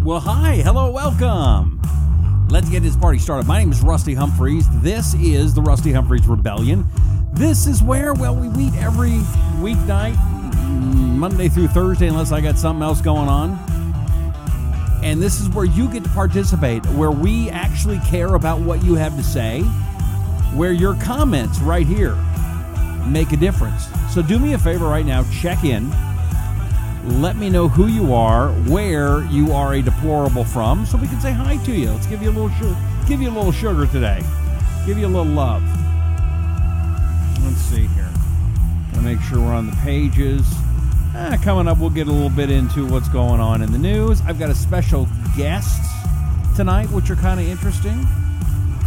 Well, hi, hello, welcome. Let's get this party started. My name is Rusty Humphries. This is the Rusty Humphries Rebellion. This is where, we meet every weeknight, Monday through Thursday, unless I got something else going on. And this is where you get to participate, where we actually care about what you have to say, where your comments right here make a difference. So do me a favor right now, check in. Let me know who you are, where you are a deplorable from, so we can say hi to you. Let's give you a little sugar today. Give you a little love. Let's see here. Gotta make sure we're on the pages. Coming up, we'll get a little bit into what's going on in the news. I've got a special guest tonight, which are kind of interesting.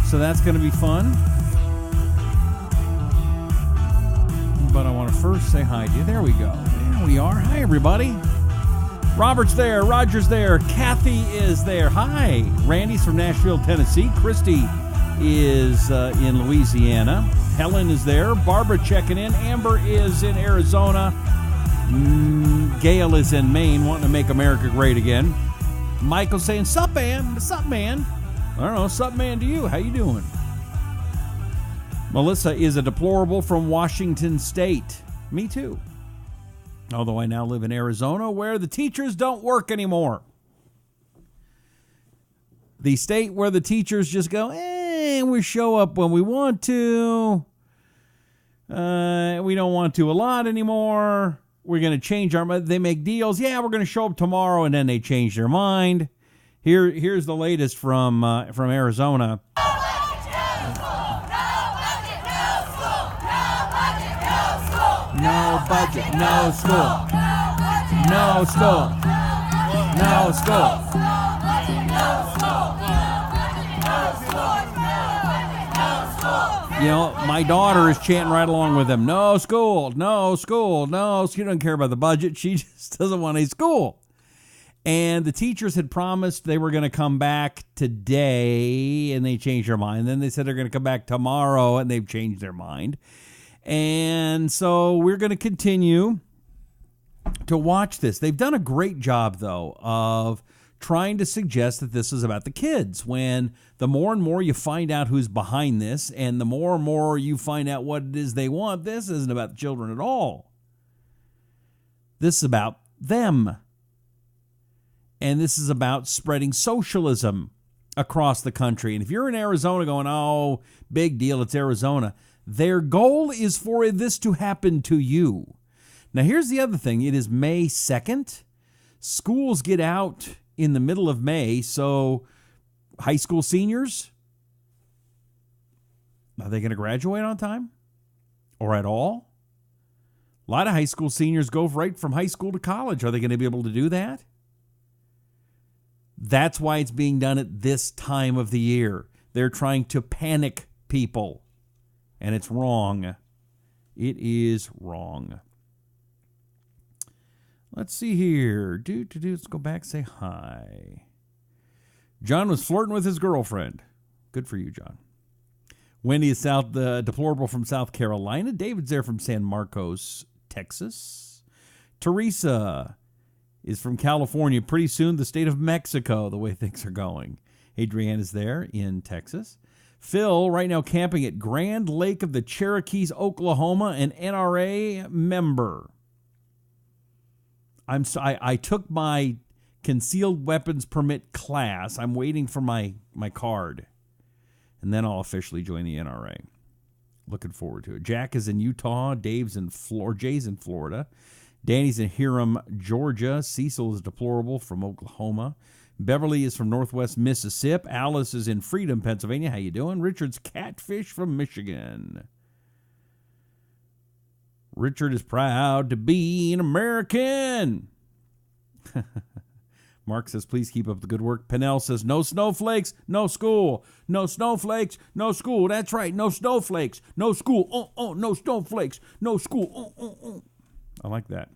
So that's going to be fun. But I want to first say hi to you. There we go. There we are. Hi, everybody. Robert's there. Roger's there. Kathy is there. Hi. Randy's from Nashville, Tennessee. Christy is in Louisiana. Helen is there. Barbara checking in. Amber is in Arizona. Gail is in Maine, wanting to make America great again. Michael's saying, sup, man? Sup, man? I don't know. Sup, man, to you. How you doing? Melissa is a deplorable from Washington State. Me too. Although I now live in Arizona, where the teachers don't work anymore. The state where the teachers just go, we show up when we want to. We don't want to a lot anymore. We're going to change they make deals. Yeah, we're going to show up tomorrow, and then they change their mind. Here's the latest from Arizona. No budget, no school. No school. No school. You know, my daughter is chanting right along with them. No school, no school, no. She doesn't care about the budget. She just doesn't want a school. And the teachers had promised they were going to come back today, and they changed their mind. Then they said they're going to come back tomorrow, and they've changed their mind. And so we're going to continue to watch this. They've done a great job, though, of trying to suggest that this is about the kids, when the more and more you find out who's behind this, and the more and more you find out what it is they want, this isn't about the children at all. This is about them. And this is about spreading socialism across the country. And if you're in Arizona going, oh, big deal, it's Arizona, their goal is for this to happen to you. Now, here's the other thing. It is May 2nd. Schools get out in the middle of May, so high school seniors, are they going to graduate on time or at all? A lot of high school seniors go right from high school to college. Are they going to be able to do that? That's why it's being done at this time of the year. They're trying to panic people. And it's wrong. It is wrong. Let's see here. Let's go back, say hi. John was flirting with his girlfriend. Good for you, John. Wendy is deplorable from South Carolina. David's there from San Marcos, Texas. Teresa is from California. Pretty soon, the state of Mexico, the way things are going. Adrienne is there in Texas. Phil, right now camping at Grand Lake of the Cherokees, Oklahoma, an NRA member. I took my concealed weapons permit class. I'm waiting for my card. And then I'll officially join the NRA. Looking forward to it. Jack is in Utah. Jay's in Florida. Danny's in Hiram, Georgia. Cecil is deplorable from Oklahoma. Beverly is from Northwest Mississippi. Alice is in Freedom, Pennsylvania. How you doing? Richard's Catfish from Michigan. Richard is proud to be an American. Mark says, please keep up the good work. Pennell says, no snowflakes, no school. No snowflakes, no school. That's right, no snowflakes, no school. No snowflakes, no school. I like that.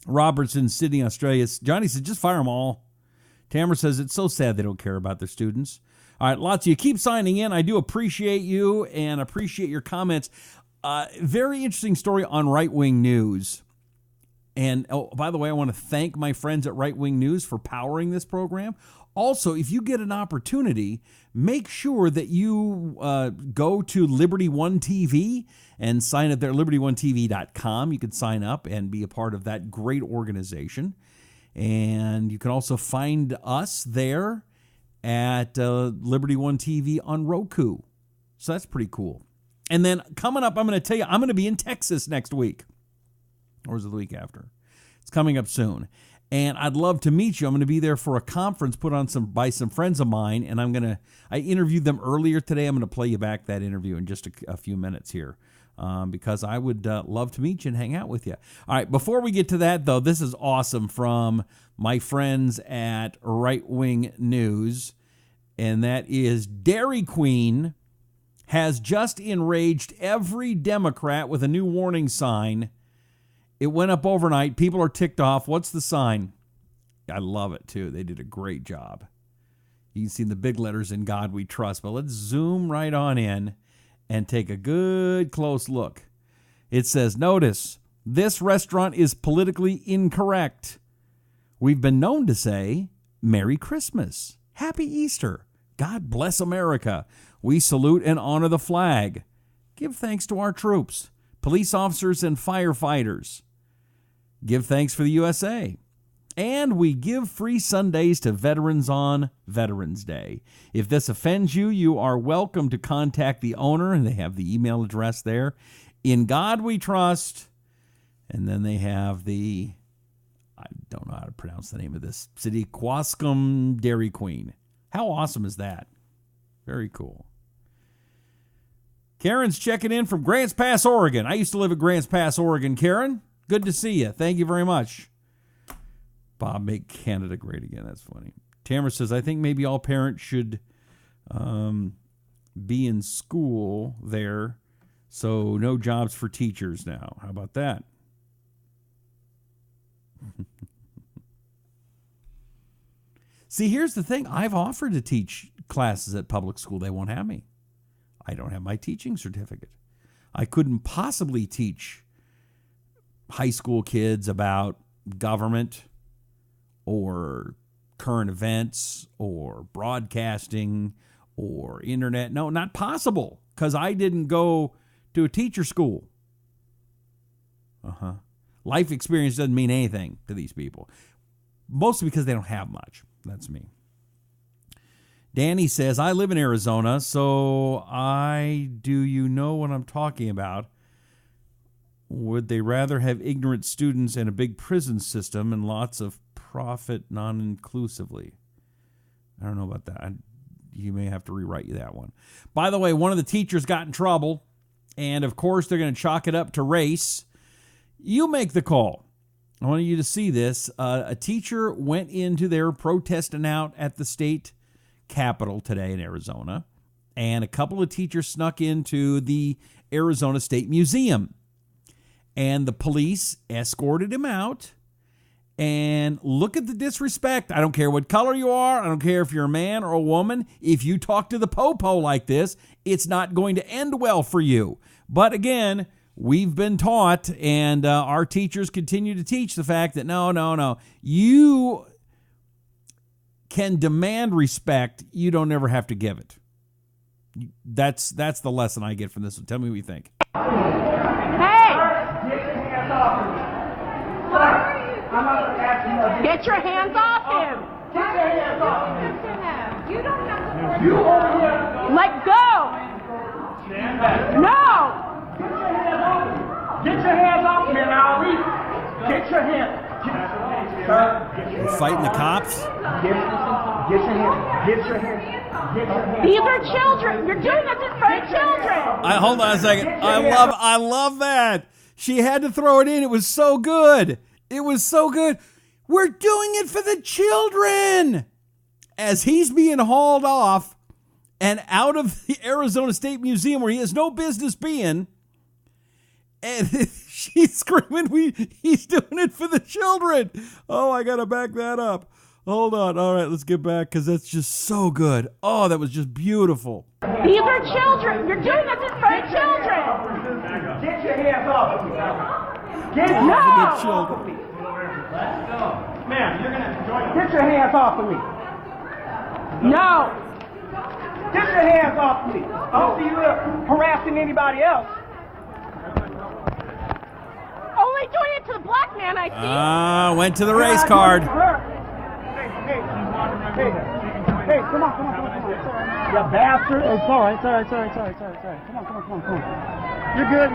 Robertson, Sydney, Australia. Johnny says, just fire them all. Tamara says, it's so sad they don't care about their students. All right, lots of you keep signing in. I do appreciate you and appreciate your comments. Very interesting story on right-wing news. And, oh, by the way, I want to thank my friends at Right Wing News for powering this program. Also, if you get an opportunity, make sure that you go to Liberty One TV and sign up there, liberty1tv.com. You can sign up and be a part of that great organization. And you can also find us there at Liberty One TV on Roku. So that's pretty cool. And then coming up, I'm going to tell you, I'm going to be in Texas next week. Or is it the week after? It's coming up soon. And I'd love to meet you. I'm going to be there for a conference put on by some friends of mine. And I interviewed them earlier today. I'm going to play you back that interview in just a few minutes here. Because I would love to meet you and hang out with you. All right, before we get to that, though, this is awesome from my friends at Right Wing News. And that is Dairy Queen has just enraged every Democrat with a new warning sign. It went up overnight. People are ticked off. What's the sign? I love it, too. They did a great job. You can see the big letters, "In God We Trust." But let's zoom right on in and take a good close look. It says, notice, this restaurant is politically incorrect. We've been known to say, Merry Christmas, Happy Easter, God bless America. We salute and honor the flag. Give thanks to our troops, police officers and firefighters. Give thanks for the USA. And we give free Sundays to veterans on Veterans Day. If this offends you, you are welcome to contact the owner, and they have the email address there. In God We Trust. And then they have I don't know how to pronounce the name of this city, Quascom Dairy Queen. How awesome is that? Very cool. Karen's checking in from Grants Pass, Oregon. I used to live at Grants Pass, Oregon. Karen, good to see you. Thank you very much. Bob, make Canada great again. That's funny. Tamara says, I think maybe all parents should be in school there, so no jobs for teachers now. How about that? See, here's the thing. I've offered to teach classes at public school. They won't have me. I don't have my teaching certificate. I couldn't possibly teach high school kids about government or current events or broadcasting or internet. No, not possible, because I didn't go to a teacher school. Life experience doesn't mean anything to these people, mostly because they don't have much. That's me. Danny says, I live in Arizona, so do you know what I'm talking about? Would they rather have ignorant students and a big prison system and lots of profit non-inclusively? I don't know about that. You may have to rewrite you that one. By the way, one of the teachers got in trouble, and of course they're going to chalk it up to race. You make the call. I want you to see this. A teacher went into their protesting out at the state capitol today in Arizona, and a couple of teachers snuck into the Arizona State Museum, and the police escorted him out. And look at the disrespect. I don't care what color you are. I don't care if you're a man or a woman. If you talk to the popo like this, it's not going to end well for you. But again, we've been taught, and our teachers continue to teach the fact that no. You can demand respect. You don't ever have to give it. That's the lesson I get from this. Tell me what you think. Hey! Get your hands off him! Get your hands off him! You don't have to. You over here! Let go! Stand back. No! Get your hands off him! Get your hands off him now! Get your hands! You're fighting the cops? Get your hands! Get your hands! These are children! You're doing this in front of children! Hold on a second. I love that. She had to throw it in. It was so good. It was so good. We're doing it for the children. As he's being hauled off and out of the Arizona State Museum where he has no business being, and she's screaming, he's doing it for the children. Oh, I got to back that up. Hold on. All right, let's get back, because that's just so good. Oh, that was just beautiful. These are children. You're doing this in front of children. Get your hands off him! Get No! children. Let's go. Ma'am, you're going to have to join us. Get your hands off of me. No. Get your hands off of me. I don't see you harassing anybody else. Only doing it to the black man, I see. Went to the race card. Hey, come on. You bastard. It's all right. Sorry. Come on. You're good.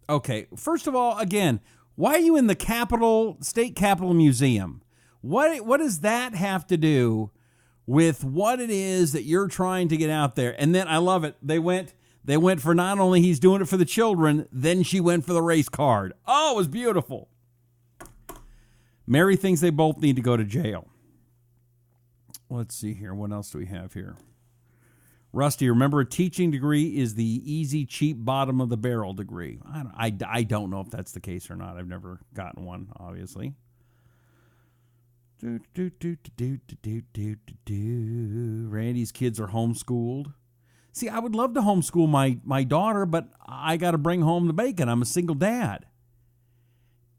Okay, first of all, again, why are you in the State Capitol Museum? What does that have to do with what it is that you're trying to get out there? And then I love it. They went for not only he's doing it for the children, then she went for the race card. Oh, it was beautiful. Mary thinks they both need to go to jail. Let's see here. What else do we have here? Rusty, remember, a teaching degree is the easy, cheap, bottom-of-the-barrel degree. I don't know if that's the case or not. I've never gotten one, obviously. Randy's kids are homeschooled. See, I would love to homeschool my daughter, but I got to bring home the bacon. I'm a single dad.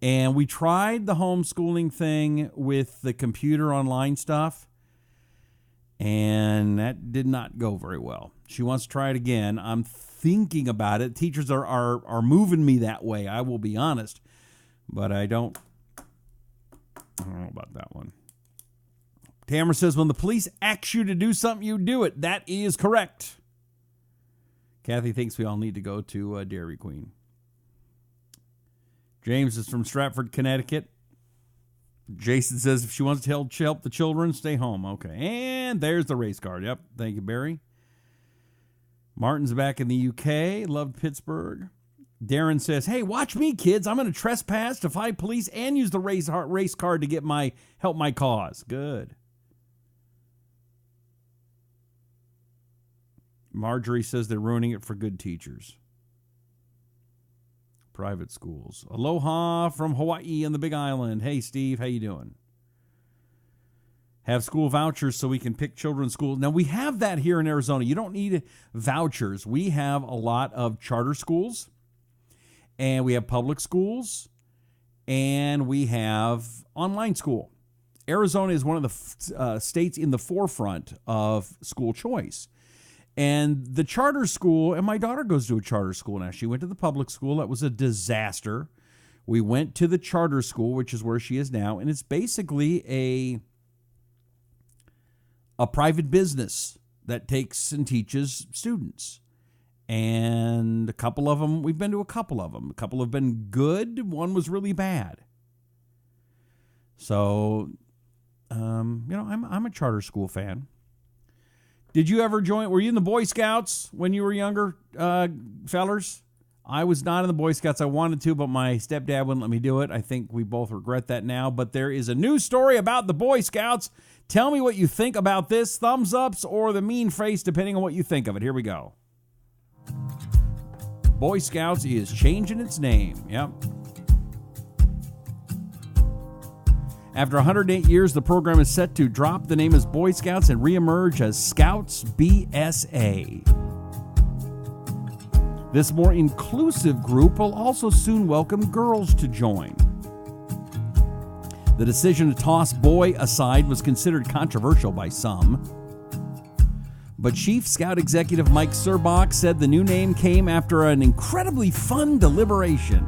And we tried the homeschooling thing with the computer online stuff, and that did not go very well. She wants to try it again. I'm thinking about it. Teachers are moving me that way, I will be honest. But I don't know about that one. Tamara says, when the police ask you to do something, you do it. That is correct. Kathy thinks we all need to go to Dairy Queen. James is from Stratford, Connecticut. Jason says if she wants to help the children, stay home. Okay. And there's the race card. Yep. Thank you, Barry. Martin's back in the UK. Loved Pittsburgh. Darren says, hey, watch me, kids. I'm going to trespass, defy police, and use the race card to get help my cause. Good. Marjorie says they're ruining it for good teachers. Private schools. Aloha from Hawaii and the Big Island. Hey, Steve, how you doing? Have school vouchers so we can pick children's schools. Now, we have that here in Arizona. You don't need vouchers. We have a lot of charter schools, and we have public schools, and we have online school. Arizona is one of the states in the forefront of school choice. And the charter school, and my daughter goes to a charter school now. She went to the public school. That was a disaster. We went to the charter school, which is where she is now, and it's basically a private business that takes and teaches students. And a couple of them, we've been to a couple of them. A couple have been good. One was really bad. So, I'm a charter school fan. Did you ever were you in the Boy Scouts when you were younger, fellers? I was not in the Boy Scouts. I wanted to, but my stepdad wouldn't let me do it. I think we both regret that now. But there is a news story about the Boy Scouts. Tell me what you think about this. Thumbs ups or the mean face, depending on what you think of it. Here we go. Boy Scouts is changing its name. Yep. After 108 years, the program is set to drop the name as Boy Scouts and reemerge as Scouts BSA. This more inclusive group will also soon welcome girls to join. The decision to toss boy aside was considered controversial by some. But Chief Scout Executive Mike Serbach said the new name came after an incredibly fun deliberation.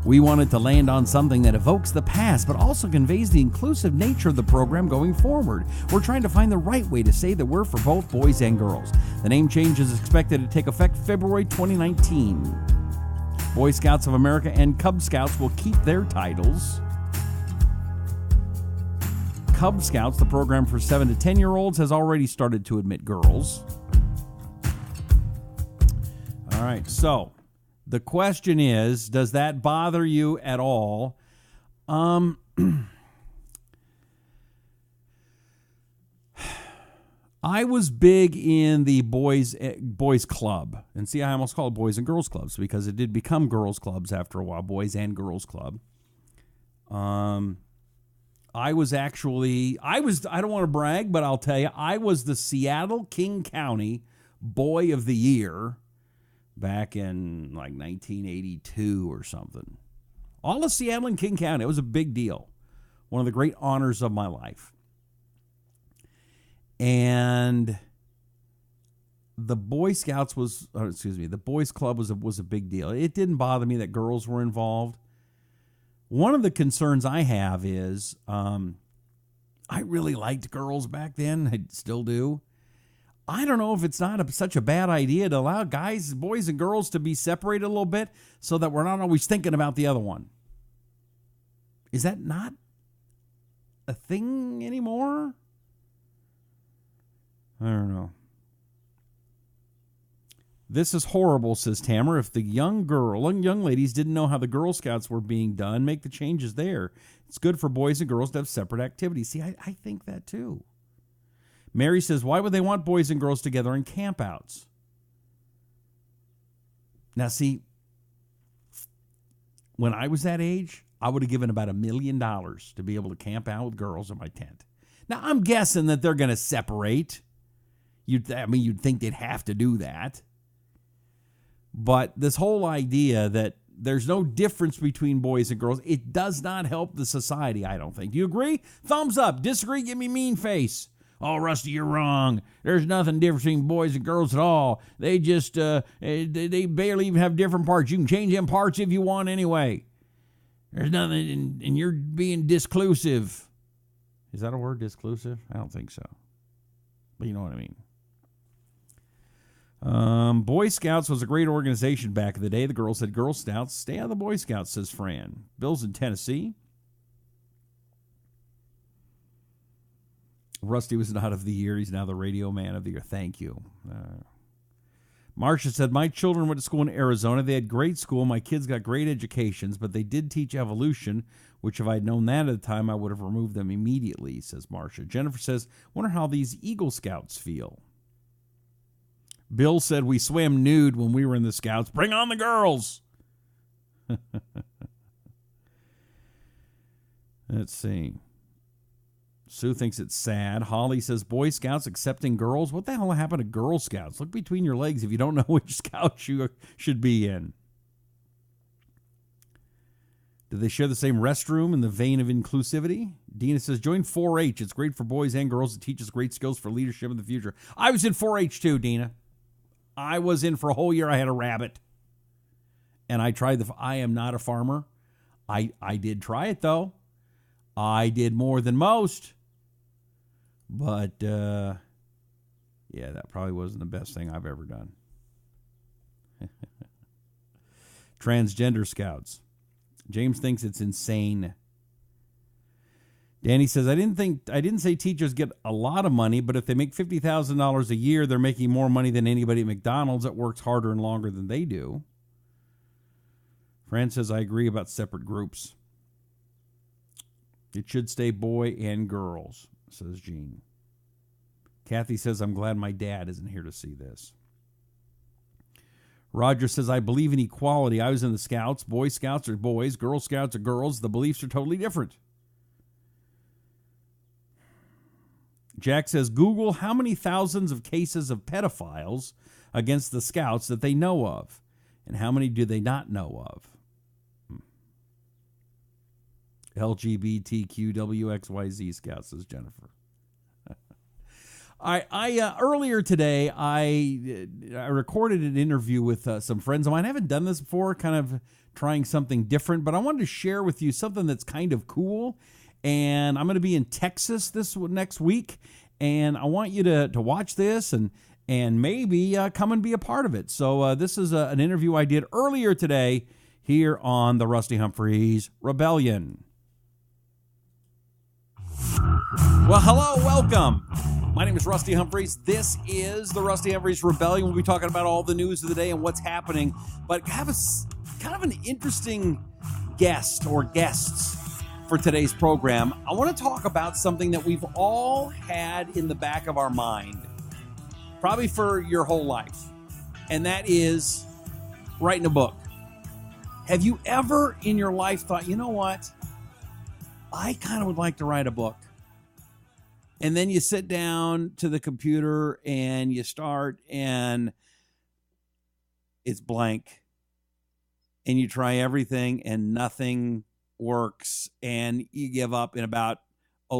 We wanted to land on something that evokes the past, but also conveys the inclusive nature of the program going forward. We're trying to find the right way to say that we're for both boys and girls. The name change is expected to take effect February 2019. Boy Scouts of America and Cub Scouts will keep their titles. Cub Scouts, the program for 7 to 10-year-olds, has already started to admit girls. All right, so the question is, does that bother you at all? I was big in the boys club. And see, I almost call it boys and girls clubs because it did become girls clubs after a while, boys and girls club. I don't want to brag, but I'll tell you, I was the Seattle King County Boy of the Year back in like 1982 or something. All of Seattle and King County. It was a big deal. One of the great honors of my life. And the Boy Scouts the Boys Club was a big deal. It didn't bother me that girls were involved. One of the concerns I have is I really liked girls back then. I still do. I don't know if it's not such a bad idea to allow boys and girls to be separated a little bit so that we're not always thinking about the other one. Is that not a thing anymore? I don't know. This is horrible, says Tamara. If the young ladies didn't know how the Girl Scouts were being done, make the changes there. It's good for boys and girls to have separate activities. See, I think that too. Mary says, why would they want boys and girls together in campouts? Now, see, when I was that age, I would have given about $1 million to be able to camp out with girls in my tent. Now, I'm guessing that they're going to separate. You'd think they'd have to do that. But this whole idea that there's no difference between boys and girls, it does not help the society, I don't think. Do you agree? Thumbs up. Disagree? Give me mean face. Oh, Rusty, you're wrong. There's nothing different between boys and girls at all. They just, they barely even have different parts. You can change them parts if you want anyway. There's nothing, and you're being disclusive. Is that a word, disclusive? I don't think so. But you know what I mean. Boy Scouts was a great organization back in the day. The girls said Girl Scouts. Stay out of the Boy Scouts, says Fran. Bill's in Tennessee. Rusty was not of the year. He's now the radio man of the year. Thank you. Marcia said, my children went to school in Arizona. They had great school. My kids got great educations, but they did teach evolution, which if I had known that at the time, I would have removed them immediately, says Marcia. Jennifer says, wonder how these Eagle Scouts feel. Bill said, we swam nude when we were in the Scouts. Bring on the girls. Let's see. Sue thinks it's sad. Holly says, Boy Scouts accepting girls? What the hell happened to Girl Scouts? Look between your legs if you don't know which Scout you should be in. Do they share the same restroom in the vein of inclusivity? Dina says, join 4-H. It's great for boys and girls. It teaches great skills for leadership in the future. I was in 4-H too, Dina. I was in for a whole year. I had a rabbit. And I tried I am not a farmer. I did try it, though. I did more than most. But, yeah, that probably wasn't the best thing I've ever done. Transgender Scouts. James thinks it's insane. Danny says, I didn't say teachers get a lot of money, but if they make $50,000 a year, they're making more money than anybody at McDonald's that works harder and longer than they do. Fran says, I agree about separate groups. It should stay boy and girls, says Jean. Kathy says, I'm glad my dad isn't here to see this. Roger says, I believe in equality. I was in the Scouts. Boy Scouts are boys. Girl Scouts are girls. The beliefs are totally different. Jack says, Google how many thousands of cases of pedophiles against the Scouts that they know of, and how many do they not know of? LGBTQWXYZ Scouts, says Jennifer. Earlier today, I recorded an interview with some friends of mine. I haven't done this before, kind of trying something different, but I wanted to share with you something that's kind of cool. And I'm going to be in Texas this next week, and I want you to watch this and maybe come and be a part of it. So this is an interview I did earlier today here on the Rusty Humphries Rebellion. Well, hello, welcome. My name is Rusty Humphries. This is the Rusty Humphries Rebellion. We'll be talking about all the news of the day and what's happening, but have a kind of an interesting guest or guests for today's program. I want to talk about something that we've all had in the back of our mind, probably for your whole life, and that is writing a book. Have you ever in your life thought, you know what? I kind of would like to write a book. And then you sit down to the computer and you start, and it's blank, and you try everything and nothing works, and you give up in about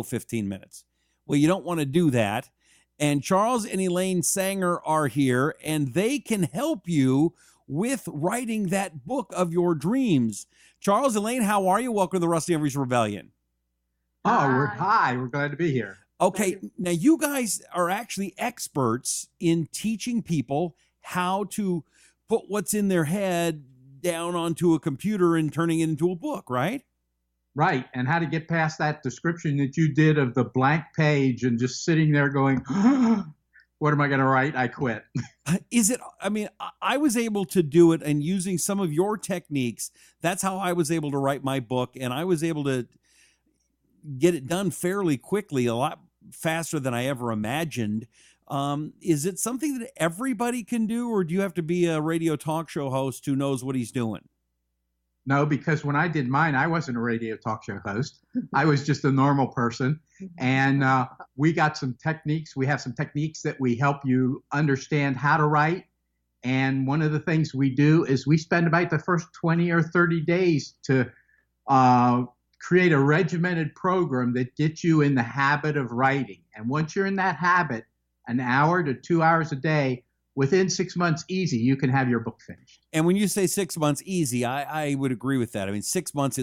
15 minutes. Well, you don't want to do that. And Charles and Elaine Sanger are here, and they can help you with writing that book of your dreams. Charles, Elaine, how are you? Welcome to the Rusty Humphries Rebellion. Oh, we're glad to be here. Okay, now you guys are actually experts in teaching people how to put what's in their head down onto a computer and turning it into a book, right? Right, and how to get past that description that you did of the blank page and just sitting there going, what am I going to write? I quit. I was able to do it, and using some of your techniques, that's how I was able to write my book, and I was able to get it done fairly quickly, a lot faster than I ever imagined. Is it something that everybody can do, or do you have to be a radio talk show host who knows what he's doing? No, because when I did mine, I wasn't a radio talk show host. I was just a normal person. And we got some techniques. We have some techniques that we help you understand how to write. And one of the things we do is we spend about the first 20 or 30 days to create a regimented program that gets you in the habit of writing. And once you're in that habit, an hour to 2 hours a day, within 6 months, easy, you can have your book finished. And when you say 6 months easy, I would agree with that. I mean, 6 months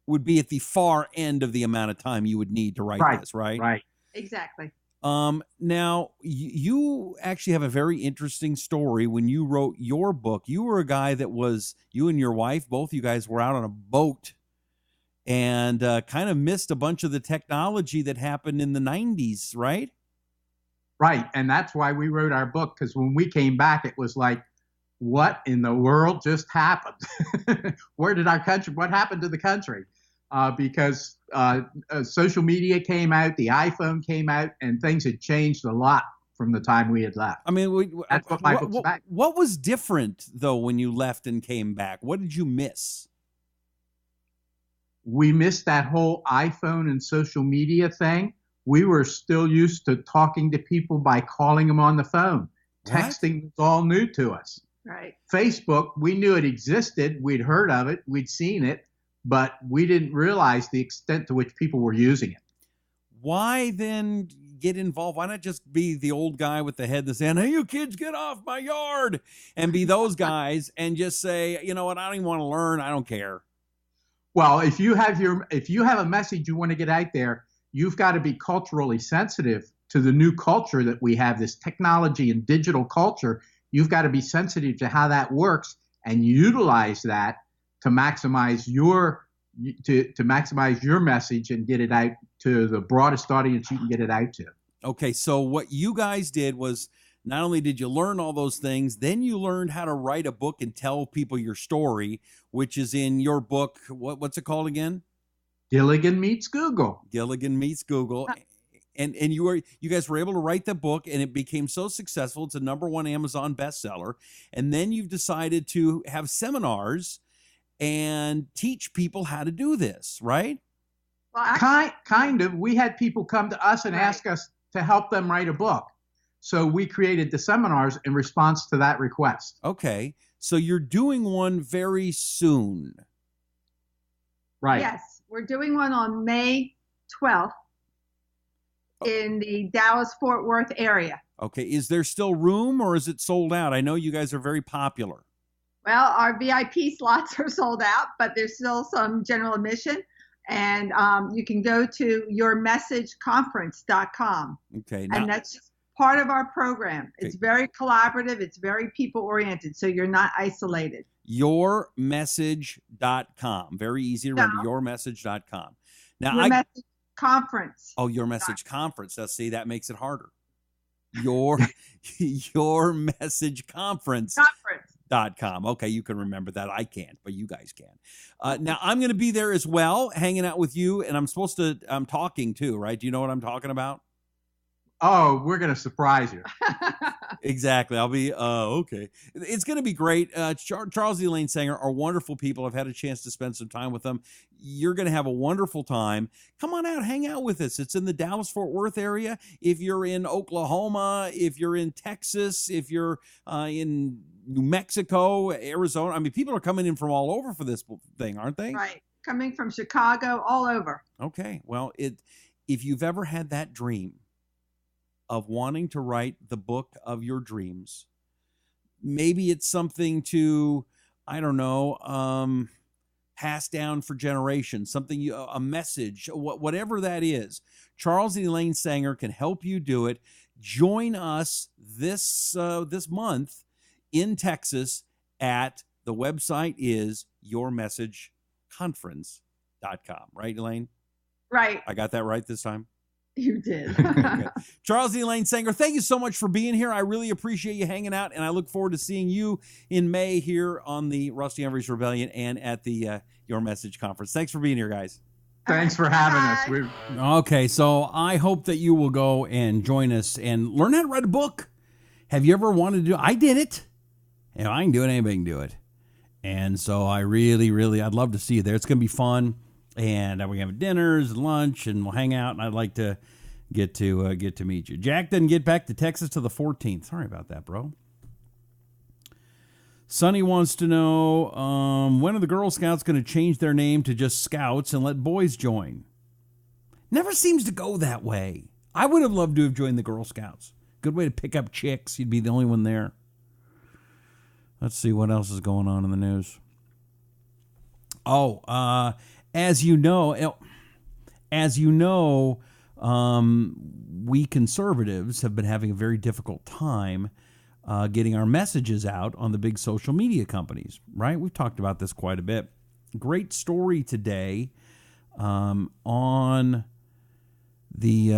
would be at the far end of the amount of time you would need to write this, right? Right. Exactly. Now, you actually have a very interesting story. When you wrote your book, you were a guy that you and your wife, both you guys were out on a boat and kind of missed a bunch of the technology that happened in the 90s, right? Right, and that's why we wrote our book, because when we came back, it was like, what in the world just happened? What happened to the country? Because social media came out, the iPhone came out, and things had changed a lot from the time we had left. I mean, that's what my book's about. What was different, though, when you left and came back? What did you miss? We missed that whole iPhone and social media thing. We were still used to talking to people by calling them on the phone. What? Texting was all new to us. Right. Facebook, we knew it existed. We'd heard of it. We'd seen it. But we didn't realize the extent to which people were using it. Why then get involved? Why not just be the old guy with the head that's saying, hey, you kids, get off my yard, and be those guys and just say, you know what, I don't even want to learn. I don't care. Well, if you have a message you want to get out there, you've got to be culturally sensitive to the new culture that we have, this technology and digital culture. You've got to be sensitive to how that works and utilize that to maximize your message and get it out to the broadest audience you can get it out to. Okay, so what you guys did was not only did you learn all those things, then you learned how to write a book and tell people your story, which is in your book. What's it called again? Gilligan Meets Google. Gilligan Meets Google. And you guys were able to write the book, and it became so successful. It's a #1 Amazon bestseller. And then you've decided to have seminars and teach people how to do this, right? Well, kind of. We had people come to us and ask us to help them write a book. So we created the seminars in response to that request. Okay. So you're doing one very soon. Right. Yes. We're doing one on May 12th in the Dallas-Fort Worth area. Okay. Is there still room, or is it sold out? I know you guys are very popular. Well, our VIP slots are sold out, but there's still some general admission. And you can go to yourmessageconference.com. Okay. And that's just part of our program. It's very collaborative. It's very people-oriented, so you're not isolated. Yourmessage.com. Very easy to remember. Yourmessage.com. Now, Your Message Conference. Oh, Your Message Conference. Now, see, that makes it harder. Yourmessageconference.com. Okay, you can remember that. I can't, but you guys can. Now, I'm going to be there as well, hanging out with you, and I'm talking too, right? Do you know what I'm talking about? Oh, we're going to surprise you. Exactly. I'll be, okay. It's going to be great. Charles and Elaine Sanger are wonderful people. I've had a chance to spend some time with them. You're going to have a wonderful time. Come on out, hang out with us. It's in the Dallas-Fort Worth area. If you're in Oklahoma, if you're in Texas, if you're in New Mexico, Arizona. I mean, people are coming in from all over for this thing, aren't they? Right. Coming from Chicago, all over. Okay. Well, if you've ever had that dream of wanting to write the book of your dreams, maybe it's something to, I don't know, pass down for generations, something, a message, whatever that is. Charles and Elaine Sanger can help you do it. Join us this month in Texas at, the website is yourmessageconference.com. Right, Elaine? Right. I got that right this time? You did. Okay. Charles and Elaine Sanger, thank you so much for being here. I really appreciate you hanging out, and I look forward to seeing you in May here on the Rusty Humphries Rebellion and at the Your Message Conference. Thanks for being here, guys. Thanks for having us. Okay, so I hope that you will go and join us and learn how to write a book. Have you ever wanted to do it? I did it. If I can do it, anybody can do it. And so I really, I'd love to see you there. It's going to be fun. And we're going to have dinners and lunch, and we'll hang out, and I'd like to get to meet you. Jack doesn't get back to Texas till the 14th. Sorry about that, bro. Sonny wants to know, when are the Girl Scouts going to change their name to just Scouts and let boys join? Never seems to go that way. I would have loved to have joined the Girl Scouts. Good way to pick up chicks. You'd be the only one there. Let's see what else is going on in the news. As you know, we conservatives have been having a very difficult time getting our messages out on the big social media companies, right? We've talked about this quite a bit. Great story today on the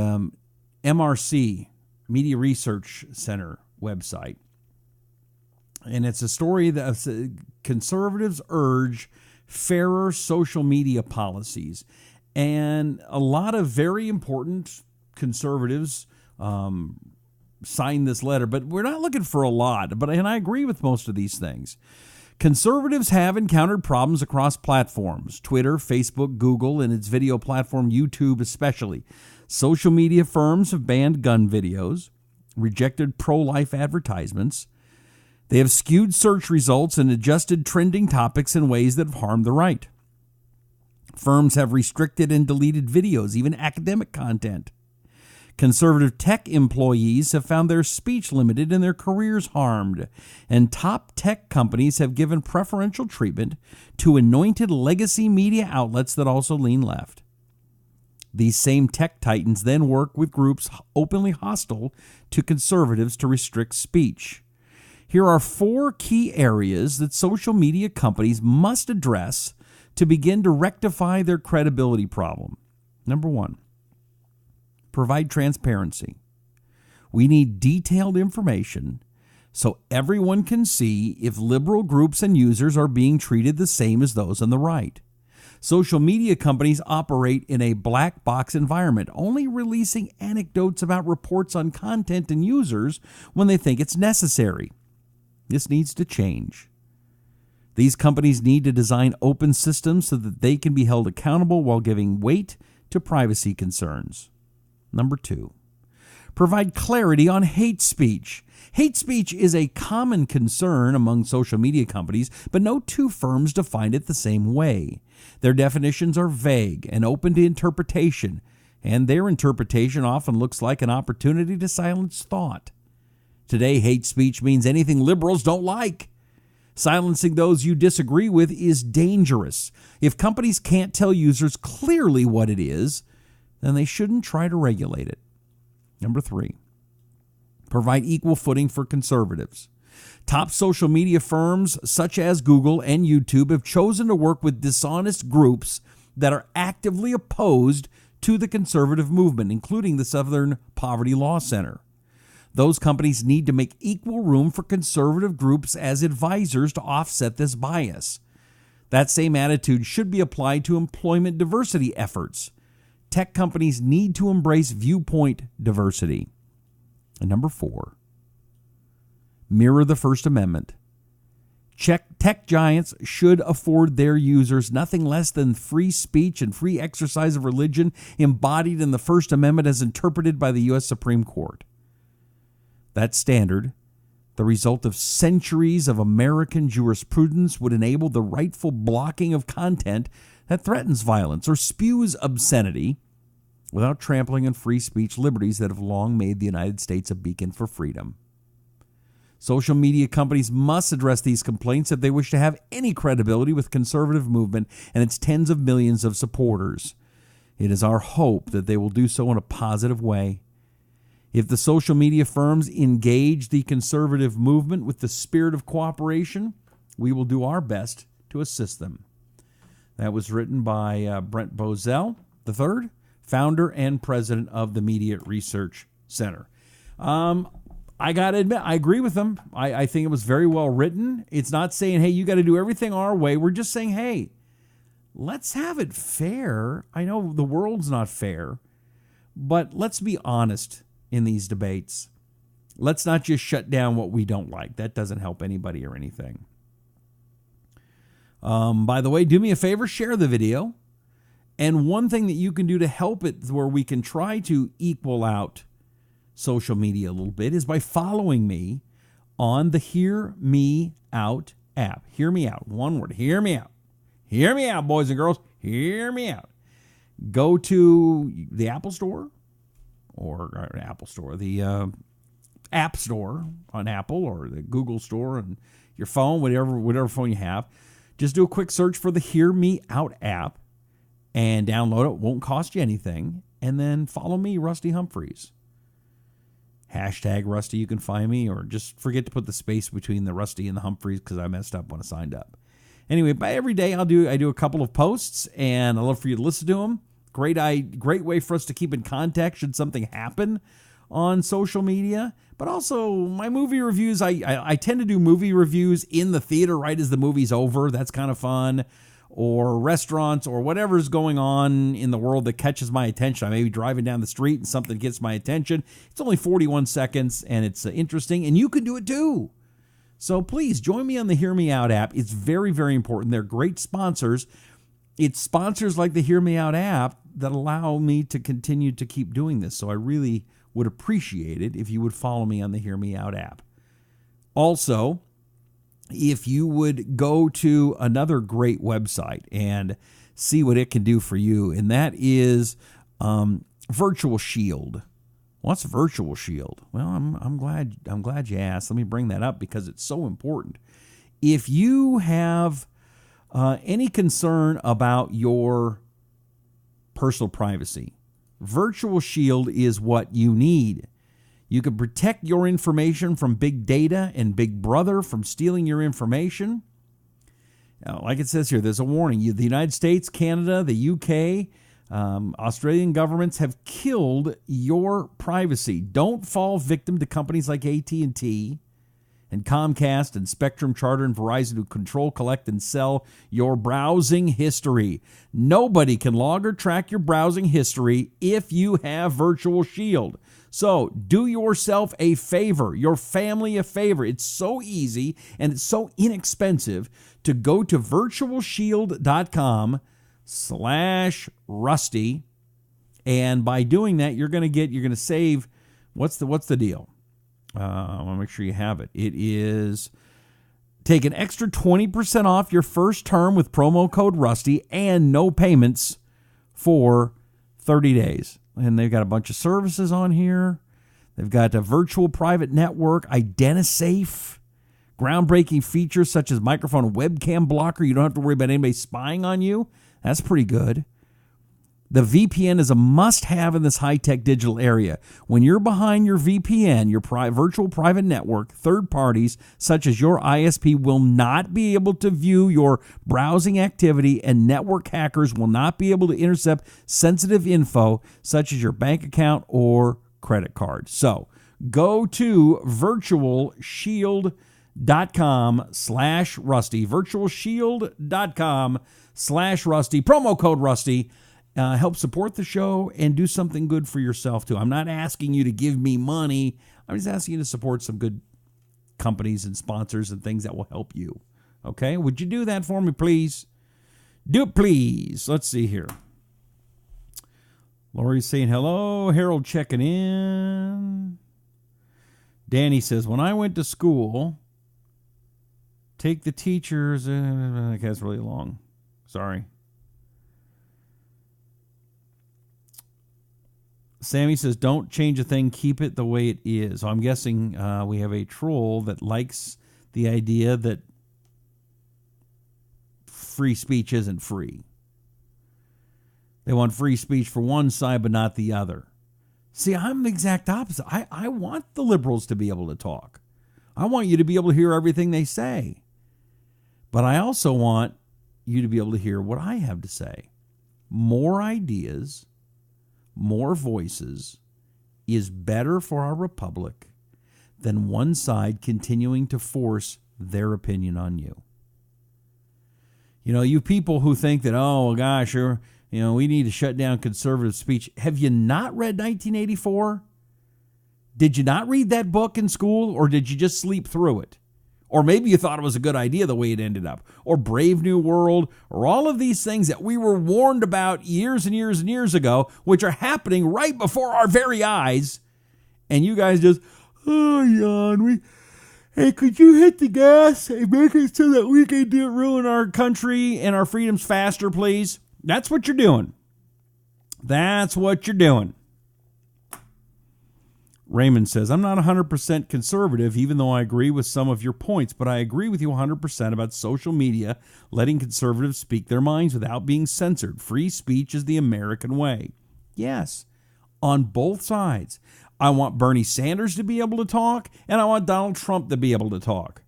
MRC, Media Research Center website. And it's a story that conservatives urge fairer social media policies. And a lot of very important conservatives signed this letter, but we're not looking for a lot. And I agree with most of these things. Conservatives have encountered problems across platforms, Twitter, Facebook, Google, and its video platform, YouTube especially. Social media firms have banned gun videos, rejected pro-life advertisements. They have skewed search results and adjusted trending topics in ways that have harmed the right. Firms have restricted and deleted videos, even academic content. Conservative tech employees have found their speech limited and their careers harmed. And top tech companies have given preferential treatment to anointed legacy media outlets that also lean left. These same tech titans then work with groups openly hostile to conservatives to restrict speech. Here are 4 key areas that social media companies must address to begin to rectify their credibility problem. Number 1, provide transparency. We need detailed information so everyone can see if liberal groups and users are being treated the same as those on the right. Social media companies operate in a black box environment, only releasing anecdotes about reports on content and users when they think it's necessary. This needs to change. These companies need to design open systems so that they can be held accountable while giving weight to privacy concerns. Number 2, provide clarity on hate speech. Hate speech is a common concern among social media companies, but no 2 firms define it the same way. Their definitions are vague and open to interpretation, and their interpretation often looks like an opportunity to silence thought. Today, hate speech means anything liberals don't like. Silencing those you disagree with is dangerous. If companies can't tell users clearly what it is, then they shouldn't try to regulate it. Number 3, provide equal footing for conservatives. Top social media firms such as Google and YouTube have chosen to work with dishonest groups that are actively opposed to the conservative movement, including the Southern Poverty Law Center. Those companies need to make equal room for conservative groups as advisors to offset this bias. That same attitude should be applied to employment diversity efforts. Tech companies need to embrace viewpoint diversity. And number 4, mirror the First Amendment. Tech giants should afford their users nothing less than free speech and free exercise of religion embodied in the First Amendment as interpreted by the U.S. Supreme Court. That standard The result of centuries of American jurisprudence would enable the rightful blocking of content that threatens violence or spews obscenity without trampling on free speech liberties that have long made the United States a beacon for freedom. Social media companies must address these complaints if they wish to have any credibility with the conservative movement and its tens of millions of supporters. It is our hope that they will do so in a positive way. If the social media firms engage the conservative movement with the spirit of cooperation, we will do our best to assist them. That was written by Brent Bozell III, founder and president of the Media Research Center. I got to admit, I agree with them. I think it was very well written. It's not saying, hey, you got to do everything our way. We're just saying, hey, let's have it fair. I know the world's not fair, but let's be honest in these debates. Let's not just shut down what we don't like. That doesn't help anybody or anything. By the way, do me a favor, share the video. And one thing that you can do to help it where we can try to equal out social media a little bit is by following me on the HearMeOut app. Hear me out. One word. Hear me out. Hear me out, boys and girls. Hear me out. Go to the Apple Store the App Store on Apple or the Google Store on your phone, whatever phone you have. Just do a quick search for the Hear Me Out app and download it. Won't cost you anything. And then follow me, Rusty Humphries. Hashtag Rusty, you can find me, or just forget to put the space between the Rusty and the Humphries because I messed up when I signed up. Anyway, by every day I do a couple of posts, and I love for you to listen to them. Great way for us to keep in contact should something happen on social media. But also my movie reviews, I tend to do movie reviews in the theater right as the movie's over. That's kind of fun. Or restaurants or whatever's going on in the world that catches my attention. I may be driving down the street and something gets my attention. It's only 41 seconds and it's interesting, and you can do it too. So please join me on the Hear Me Out app. It's very, very important. They're great sponsors. It's sponsors like the Hear Me Out app that allow me to continue to keep doing this. So I really would appreciate it if you would follow me on the Hear Me Out app. Also, if you would go to another great website and see what it can do for you, and that is Virtual Shield. What's Virtual Shield? Well, I'm glad you asked. Let me bring that up because it's so important. If you have any concern about your personal privacy, Virtual Shield is what you need. You can protect your information from big data and Big Brother from stealing your information. Now, like it says here, there's a warning. The United States, Canada, the UK, Australian governments have killed your privacy. Don't fall victim to companies like AT&T and Comcast and Spectrum, Charter, and Verizon who control, collect, and sell your browsing history. Nobody can log or track your browsing history if you have Virtual Shield. So do yourself a favor, your family a favor. It's so easy and it's so inexpensive to go to virtualshield.com/Rusty. And by doing that, you're going to save, what's the deal? I want to make sure you have it. It is take an extra 20% off your first term with promo code Rusty and no payments for 30 days. And they've got a bunch of services on here. They've got a virtual private network, IdentiSafe, groundbreaking features such as microphone and webcam blocker. You don't have to worry about anybody spying on you. That's pretty good. The VPN is a must-have in this high-tech digital area. When you're behind your VPN, your virtual private network, third parties such as your ISP will not be able to view your browsing activity, and network hackers will not be able to intercept sensitive info such as your bank account or credit card. So go to virtualshield.com/Rusty, virtualshield.com/Rusty, promo code Rusty. Help support the show and do something good for yourself, too. I'm not asking you to give me money. I'm just asking you to support some good companies and sponsors and things that will help you. Okay? Would you do that for me, please? Do it, please. Let's see here. Lori's saying hello. Harold checking in. Danny says, when I went to school, take the teachers. Okay, that's really long. Sorry. Sammy says, don't change a thing. Keep it the way it is. So I'm guessing we have a troll that likes the idea that free speech isn't free. They want free speech for one side, but not the other. See, I'm the exact opposite. I want the liberals to be able to talk. I want you to be able to hear everything they say. But I also want you to be able to hear what I have to say. More ideas, more voices is better for our republic than one side continuing to force their opinion on you. You know, you people who think that, oh, gosh, we need to shut down conservative speech. Have you not read 1984? Did you not read that book in school, or did you just sleep through it? Or maybe you thought it was a good idea the way it ended up. Or Brave New World, or all of these things that we were warned about years and years and years ago, which are happening right before our very eyes. And you guys just, oh, Jan, hey, could you hit the gas and make it so that we can ruin our country and our freedoms faster, please? That's what you're doing. That's what you're doing. Raymond says, I'm not 100% conservative, even though I agree with some of your points, but I agree with you 100% about social media letting conservatives speak their minds without being censored. Free speech is the American way. Yes, on both sides. I want Bernie Sanders to be able to talk, and I want Donald Trump to be able to talk.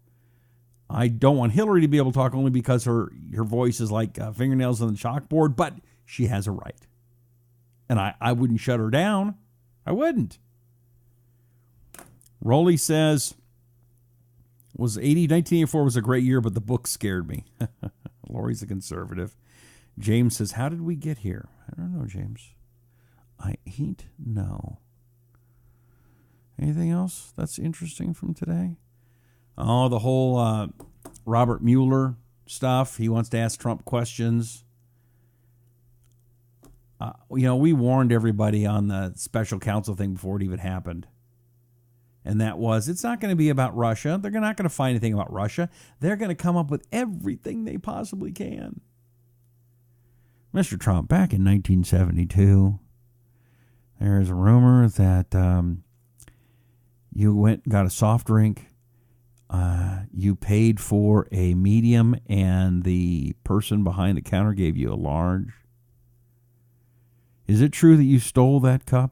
I don't want Hillary to be able to talk only because her voice is like fingernails on the chalkboard, but she has a right. And I wouldn't shut her down. I wouldn't. Rolly says, 1984 was a great year, but the book scared me. Lori's a conservative. James says, how did we get here? I don't know, James. I ain't know. Anything else that's interesting from today? Oh, the whole Robert Mueller stuff. He wants to ask Trump questions. We warned everybody on the special counsel thing before it even happened. And that was, it's not going to be about Russia. They're not going to find anything about Russia. They're going to come up with everything they possibly can. Mr. Trump, back in 1972, there's a rumor that you went and got a soft drink. You paid for a medium, and the person behind the counter gave you a large. Is it true that you stole that cup?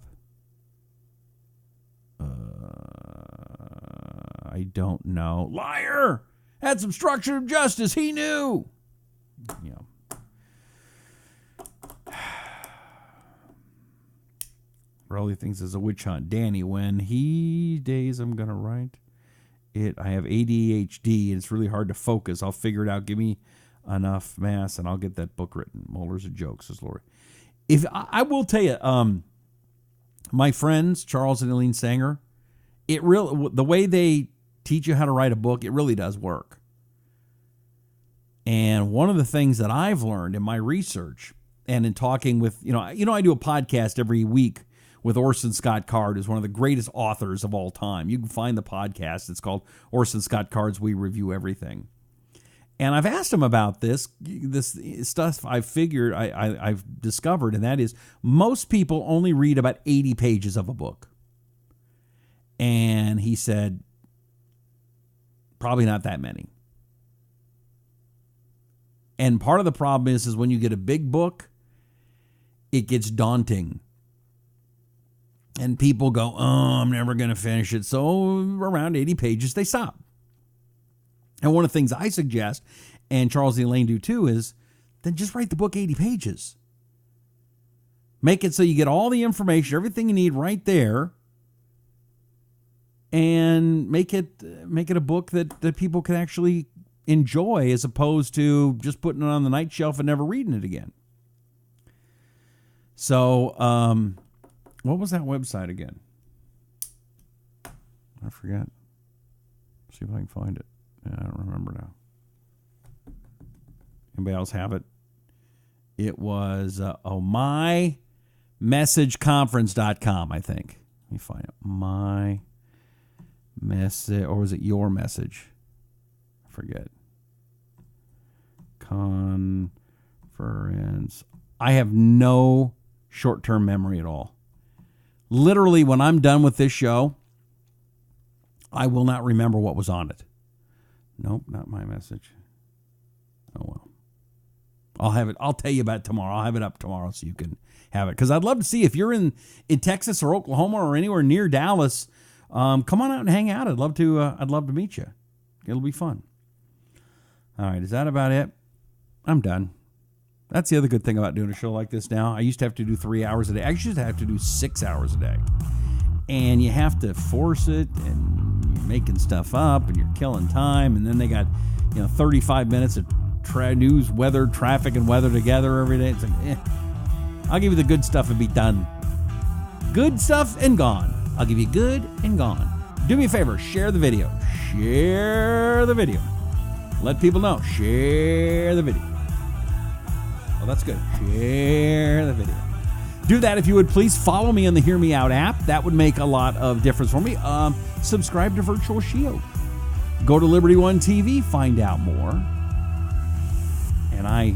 I don't know. Liar! Had some structure of justice. He knew. Yeah. Rolly thinks it's a witch hunt. Danny, when he days I'm going to write it, I have ADHD, and it's really hard to focus. I'll figure it out. Give me enough mass, and I'll get that book written. Molars of jokes, says Lori. If I will tell you, my friends, Charles and Eileen Sanger, the way they teach you how to write a book, it really does work. And one of the things that I've learned in my research and in talking with, I do a podcast every week with Orson Scott Card, who's one of the greatest authors of all time. You can find the podcast. It's called Orson Scott Card's We Review Everything. And I've asked him about this stuff I've discovered, and that is most people only read about 80 pages of a book. And he said, probably not that many. And part of the problem is when you get a big book, it gets daunting. And people go, oh, I'm never going to finish it. So around 80 pages, they stop. And one of the things I suggest, and Charles and Elaine do too, is then just write the book 80 pages. Make it so you get all the information, everything you need right there. And make it a book that people can actually enjoy, as opposed to just putting it on the night shelf and never reading it again. So, what was that website again? I forgot. See if I can find it. I don't remember now. Anybody else have it? It was mymessageconference.com, I think. Let me find it. message, or was it your message? I forget. Conference. I have no short-term memory at all. Literally, when I'm done with this show, I will not remember what was on it. Nope, not my message. Oh, well. I'll have it. I'll tell you about it tomorrow. I'll have it up tomorrow so you can have it. Because I'd love to see if you're in Texas or Oklahoma or anywhere near Dallas. Come on out and hang out. I'd love to meet you. It'll be fun. All right, is that about it? I'm done. That's the other good thing about doing a show like this now. I used to have to do 3 hours a day. I used to have to do 6 hours a day. And you have to force it, and you're making stuff up, and you're killing time. And then they got, 35 minutes of news, weather, traffic, and weather together every day. It's like, I'll give you the good stuff and be done. Good stuff and gone. I'll give you good and gone. Do me a favor, share the video. Share the video. Let people know. Share the video. Oh, that's good. Share the video. Do that if you would please. Follow me on the Hear Me Out app. That would make a lot of difference for me. Subscribe to Virtual Shield. Go to Liberty One TV. Find out more. And I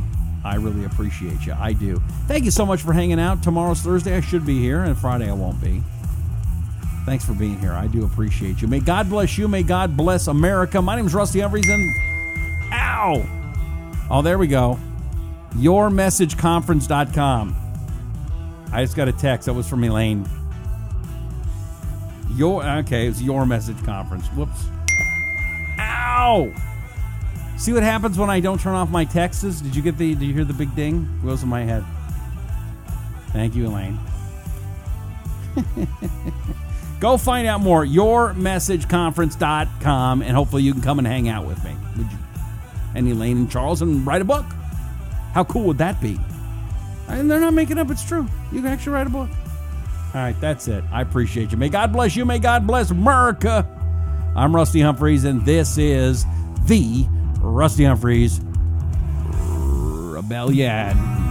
really appreciate you. I do. Thank you so much for hanging out. Tomorrow's Thursday. I should be here, and Friday I won't be. Thanks for being here. I do appreciate you. May God bless you. May God bless America. My name is Rusty Humphries, and ow! Oh, there we go. YourMessageConference.com. I just got a text. That was from Elaine. It's Your Message Conference. Whoops. Ow! See what happens when I don't turn off my texts? Did you hear the big ding? It goes in my head. Thank you, Elaine. Go find out more. YourMessageConference.com, and hopefully you can come and hang out with me. Would you? And Elaine and Charles, and write a book. How cool would that be? And they're not making up. It's true. You can actually write a book. All right, that's it. I appreciate you. May God bless you. May God bless America. I'm Rusty Humphries, and this is the Rusty Humphries Rebellion.